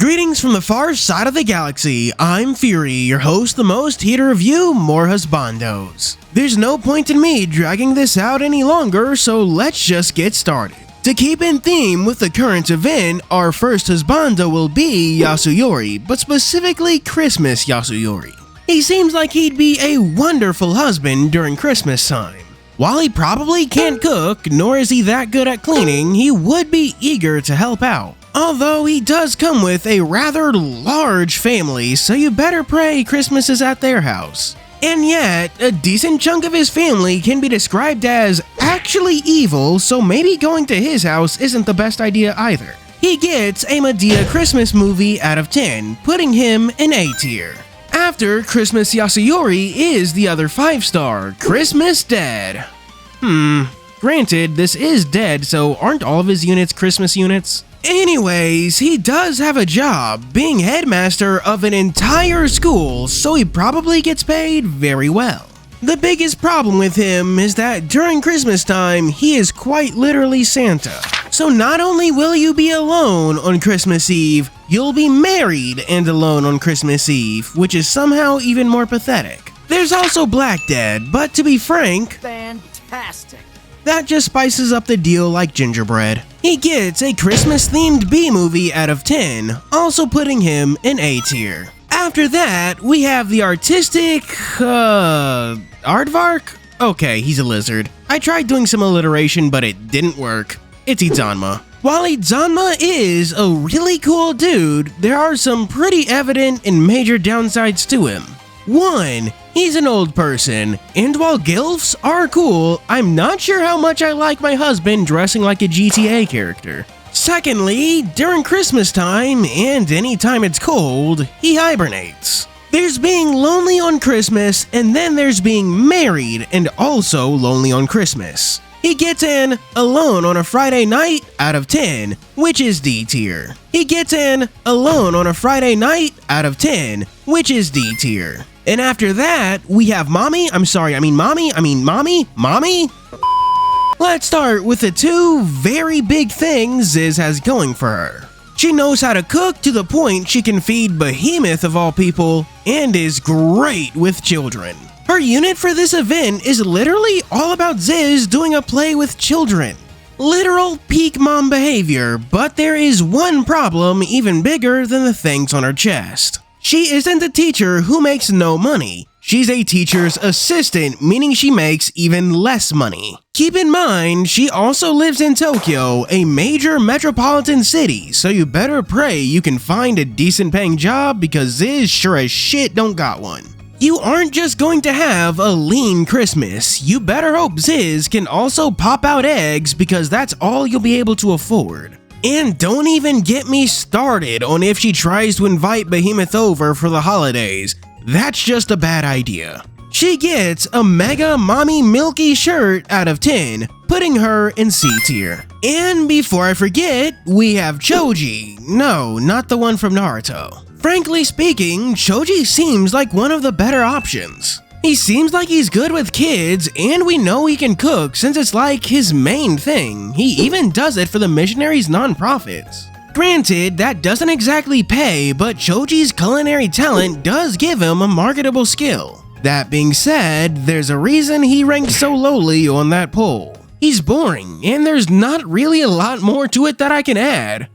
Greetings from the far side of the galaxy, I'm Fury, your host, the most here to review more husbandos. There's no point in me dragging this out any longer, so let's just get started. To keep in theme with the current event, our first husbando will be Yasui, but specifically Christmas Yasui. He seems like he'd be a wonderful husband during Christmas time. While he probably can't cook, nor is he that good at cleaning, he would be eager to help out. Although he does come with a rather large family, so you better pray Christmas is at their house. And yet, a decent chunk of his family can be described as actually evil, so maybe going to his house isn't the best idea either. He gets a Medea Christmas movie out of 10, putting him in A tier. After Christmas Yasui is the other 5-star, Christmas Dead. Granted, this is Dead, so aren't all of his units Christmas units? Anyways, he does have a job, being headmaster of an entire school, so he probably gets paid very well. The biggest problem with him is that during Christmas time, he is quite literally Santa. So not only will you be alone on Christmas Eve, you'll be married and alone on Christmas Eve, which is somehow even more pathetic. There's also Black Dead, but to be frank, fantastic. That just spices up the deal like gingerbread. He gets a Christmas-themed B-movie out of 10, also putting him in A tier. After that, we have the artistic, Arvar? Okay, he's a lizard. I tried doing some alliteration, but it didn't work. It's Izanma. While Izanma is a really cool dude, there are some pretty evident and major downsides to him. 1. He's an old person, and while gilfs are cool, I'm not sure how much I like my husband dressing like a GTA character. Secondly, during Christmas time, and anytime it's cold, he hibernates. There's being lonely on Christmas, and then there's being married and also lonely on Christmas. He gets an Alone on a Friday Night out of 10, which is D tier. He gets an Alone on a Friday Night out of 10, which is D tier. And after that, we have Mommy. Let's start with the two very big things Ziz has going for her. She knows how to cook to the point she can feed Behemoth of all people, and is great with children. Her unit for this event is literally all about Ziz doing a play with children. Literal peak mom behavior, but there is one problem even bigger than the things on her chest. She isn't a teacher who makes no money. She's a teacher's assistant, meaning she makes even less money. Keep in mind, she also lives in Tokyo, a major metropolitan city, so you better pray you can find a decent paying job because Ziz sure as shit don't got one. You aren't just going to have a lean Christmas, you better hope Ziz can also pop out eggs because that's all you'll be able to afford. And don't even get me started on if she tries to invite Behemoth over for the holidays. That's just a bad idea. She gets a mega mommy milky shirt out of 10, putting her in C tier. And before I forget, we have Choji. No, not the one from Naruto. Frankly speaking, Choji seems like one of the better options. He seems like he's good with kids, and we know he can cook since it's like his main thing. He even does it for the missionaries' nonprofits. Granted, that doesn't exactly pay, but Choji's culinary talent does give him a marketable skill. That being said, there's a reason he ranked so lowly on that poll. He's boring, and there's not really a lot more to it that I can add.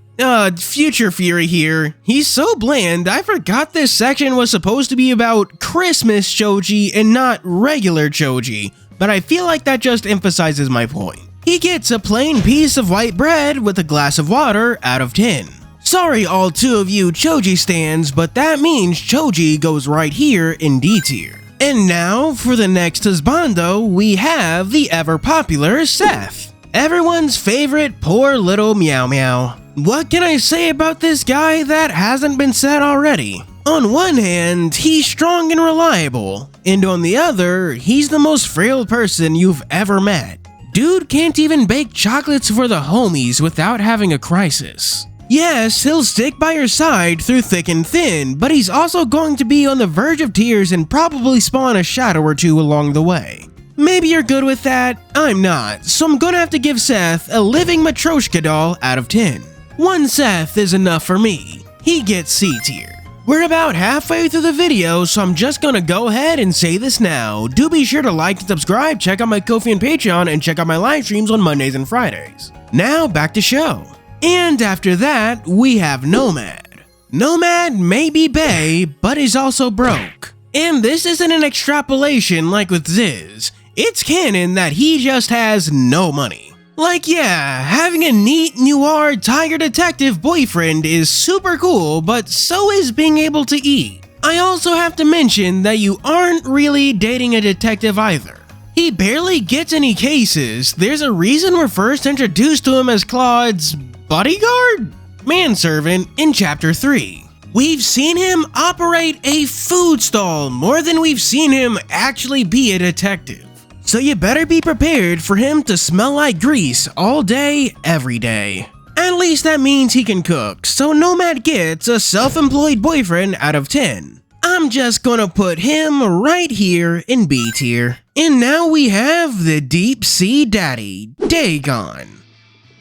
Future Fury here. He's so bland, I forgot this section was supposed to be about Christmas Choji and not regular Choji, but I feel like that just emphasizes my point. He gets a plain piece of white bread with a glass of water out of 10. Sorry all two of you Choji stans, but that means Choji goes right here in D tier. And now, for the next husbando, we have the ever-popular Seth. Everyone's favorite poor little meow meow. What can I say about this guy that hasn't been said already? On one hand, he's strong and reliable, and on the other, he's the most frail person you've ever met. Dude can't even bake chocolates for the homies without having a crisis. Yes, he'll stick by your side through thick and thin, but he's also going to be on the verge of tears and probably spawn a shadow or two along the way. Maybe you're good with that, I'm not, so I'm gonna have to give Seth a living Matryoshka doll out of 10. One Seth is enough for me. he gets C tier. We're about halfway through the video, so I'm just gonna go ahead and say this now. Do be sure to like and subscribe, check out my Ko-fi and Patreon, and check out my live streams on Mondays and Fridays. Now back to show. And after that, we have Nomad. Nomad may be bae, but is also broke. And this isn't an extrapolation like with Ziz. It's canon that he just has no money. Like, yeah, having a neat, noir, tiger detective boyfriend is super cool, but so is being able to eat. I also have to mention that you aren't really dating a detective either. He barely gets any cases. There's a reason we're first introduced to him as Claude's bodyguard? Manservant in Chapter 3. We've seen him operate a food stall more than we've seen him actually be a detective. So you better be prepared for him to smell like grease all day, every day. At least that means he can cook, so Nomad gets a self-employed boyfriend out of 10. I'm just gonna put him right here in B tier. And now we have the deep sea daddy, Deon.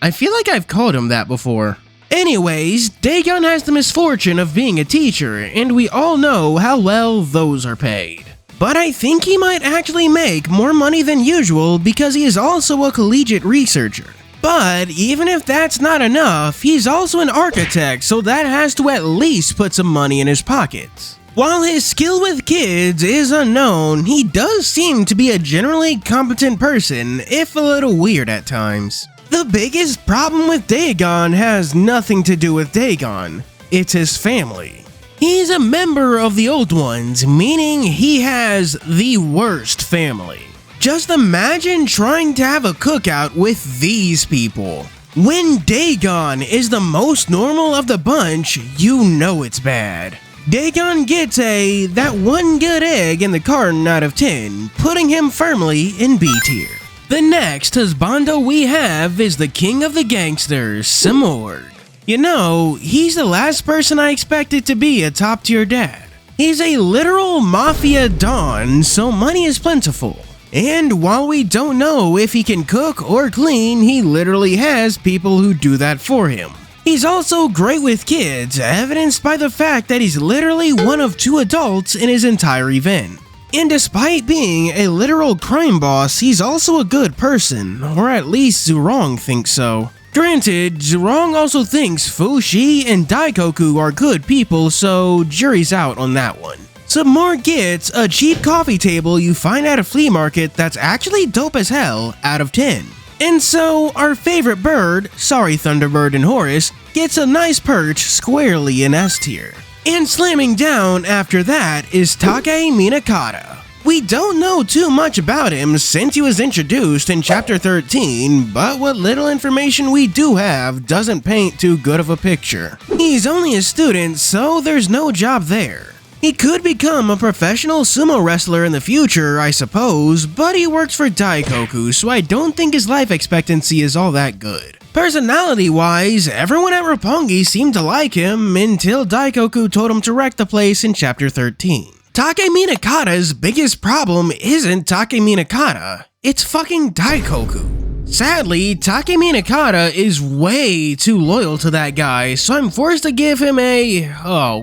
I feel like I've called him that before. Anyways, Deon has the misfortune of being a teacher, and we all know how well those are paid. But I think he might actually make more money than usual because he is also a collegiate researcher. But even if that's not enough, he's also an architect, so that has to at least put some money in his pockets. While his skill with kids is unknown, he does seem to be a generally competent person, if a little weird at times. The biggest problem with Deon has nothing to do with Deon, it's his family. He's a member of the Old Ones, meaning he has the worst family. Just imagine trying to have a cookout with these people. When Deon is the most normal of the bunch, you know it's bad. Deon gets that one good egg in the carton out of 10, putting him firmly in B tier. The next husbando we have is the king of the gangsters, Samord. You know, he's the last person I expected to be a top tier dad. He's a literal mafia don, so money is plentiful. And while we don't know if he can cook or clean, he literally has people who do that for him. He's also great with kids, evidenced by the fact that he's literally one of 2 adults in his entire event. And despite being a literal crime boss, he's also a good person, or at least Zurong thinks so. Granted, Zurong also thinks Fushi and Daikoku are good people, so jury's out on that one. Samord gets a cheap coffee table you find at a flea market that's actually dope as hell out of 10. And so, our favorite bird, sorry Thunderbird and Horus, gets a nice perch squarely in S tier. And slamming down after that is Take Minakata. We don't know too much about him since he was introduced in Chapter 13, but what little information we do have doesn't paint too good of a picture. He's only a student, so there's no job there. He could become a professional sumo wrestler in the future, I suppose, but he works for Daikoku, so I don't think his life expectancy is all that good. Personality-wise, everyone at Roppongi seemed to like him until Daikoku told him to wreck the place in Chapter 13. Take Minakata's biggest problem isn't Take Minakata, it's fucking Daikoku. Sadly, Take Minakata is way too loyal to that guy, so I'm forced to give him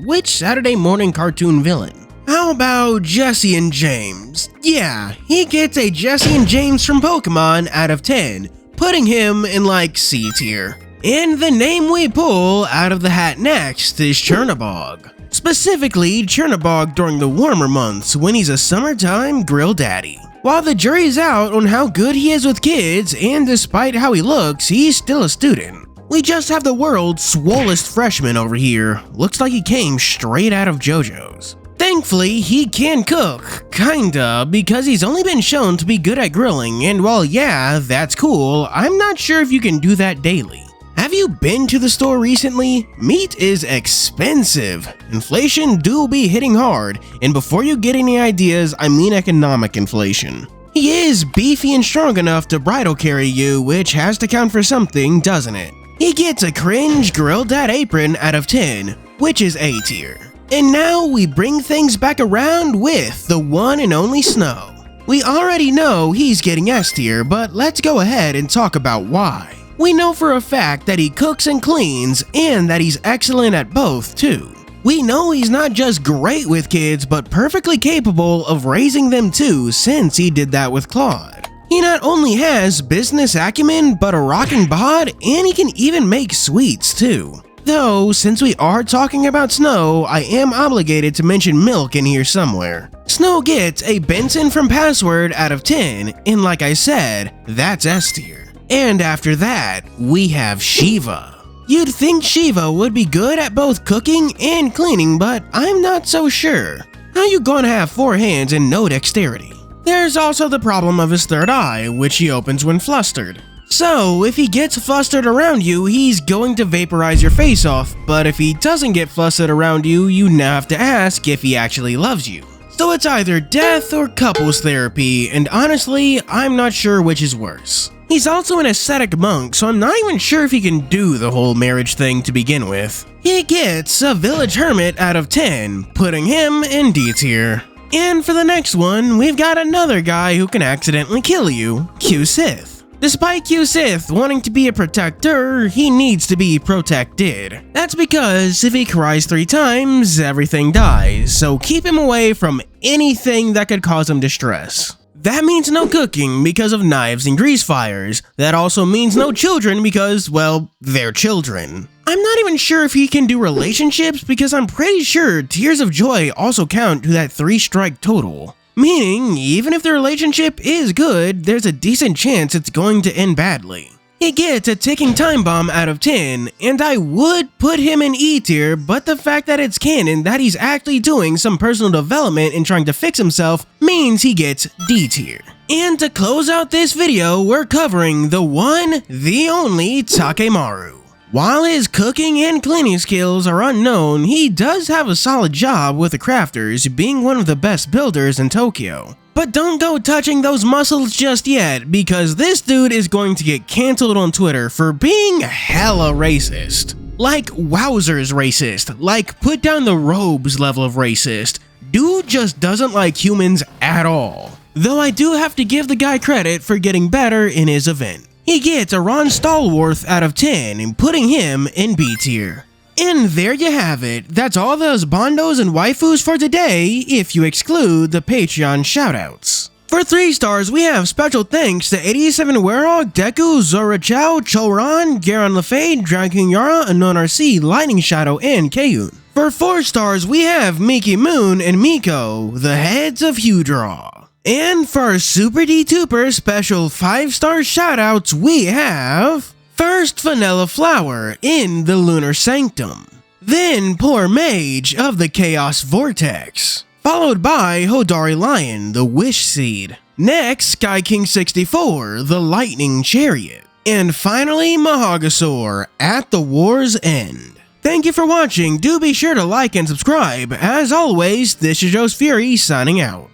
which Saturday morning cartoon villain? How about Jesse and James? Yeah, he gets a Jesse and James from Pokemon out of 10, putting him in like C tier. And the name we pull out of the hat next is Chernabog. Specifically, Chernabog during the warmer months when he's a summertime grill daddy. While the jury's out on how good he is with kids, and despite how he looks, he's still a student. We just have the world's swollest freshman over here. Looks like he came straight out of JoJo's. Thankfully, he can cook, kinda, because he's only been shown to be good at grilling, and while yeah, that's cool, I'm not sure if you can do that daily. Have you been to the store recently? Meat is expensive. Inflation do be hitting hard, and before you get any ideas, I mean economic inflation. He is beefy and strong enough to bridal carry you, which has to count for something, doesn't it? He gets a cringe grilled dad apron out of 10, which is A tier. And now we bring things back around with the one and only Snow. We already know he's getting S tier, but let's go ahead and talk about why. We know for a fact that he cooks and cleans, and that he's excellent at both too. We know he's not just great with kids, but perfectly capable of raising them too, since he did that with Claude. He not only has business acumen, but a rocking bod, and he can even make sweets too. Though, since we are talking about Snow, I am obligated to mention Milk in here somewhere. Snow gets a Benson from Password out of 10, and like I said, that's S tier. And after that, we have Shiva. You'd think Shiva would be good at both cooking and cleaning, but I'm not so sure. How you gonna have 4 hands and no dexterity? There's also the problem of his third eye, which he opens when flustered. So, if he gets flustered around you, he's going to vaporize your face off, but if he doesn't get flustered around you, you now have to ask if he actually loves you. So it's either death or couples therapy, and honestly, I'm not sure which is worse. He's also an ascetic monk, so I'm not even sure if he can do the whole marriage thing to begin with. He gets a village hermit out of 10, putting him in D tier. And for the next one, we've got another guy who can accidentally kill you, Sith. Despite Sith wanting to be a protector, he needs to be protected. That's because if he cries 3 times, everything dies, so keep him away from anything that could cause him distress. That means no cooking because of knives and grease fires. That also means no children because, well, they're children. I'm not even sure if he can do relationships because I'm pretty sure Tears of Joy also count to that 3-strike total. Meaning, even if the relationship is good, there's a decent chance it's going to end badly. He gets a ticking time bomb out of 10, and I would put him in E tier, but the fact that it's canon that he's actually doing some personal development and trying to fix himself means he gets D tier. And to close out this video, we're covering the one, the only Takemaru. While his cooking and cleaning skills are unknown, he does have a solid job with the crafters, being one of the best builders in Tokyo. But don't go touching those muscles just yet, because this dude is going to get cancelled on Twitter for being hella racist. Like wowzers racist, like put down the robes level of racist. Dude just doesn't like humans at all. Though I do have to give the guy credit for getting better in his event. He gets a Ron Stallworth out of 10 and putting him in B tier. And there you have it. That's all the husbandos and waifus for today, if you exclude the Patreon shoutouts. For 3 stars, we have special thanks to 87 Werog, Deku, Zora Chow, Choran, Garon Lefay, Dragon Yara, Anon RC, Lightning Shadow, and Kayun. For 4 stars, we have Miki Moon and Miko, the heads of Hudraw. And for our Super D2per special 5-star shoutouts, we have first Vanilla Flower in the Lunar Sanctum, then Poor Mage of the Chaos Vortex, followed by Hodari Lion, the Wish Seed, next Sky King 64, the Lightning Chariot, and finally Mahagasaur at the War's End. Thank you for watching. Do be sure to like and subscribe. As always, this is Joe's Fury signing out.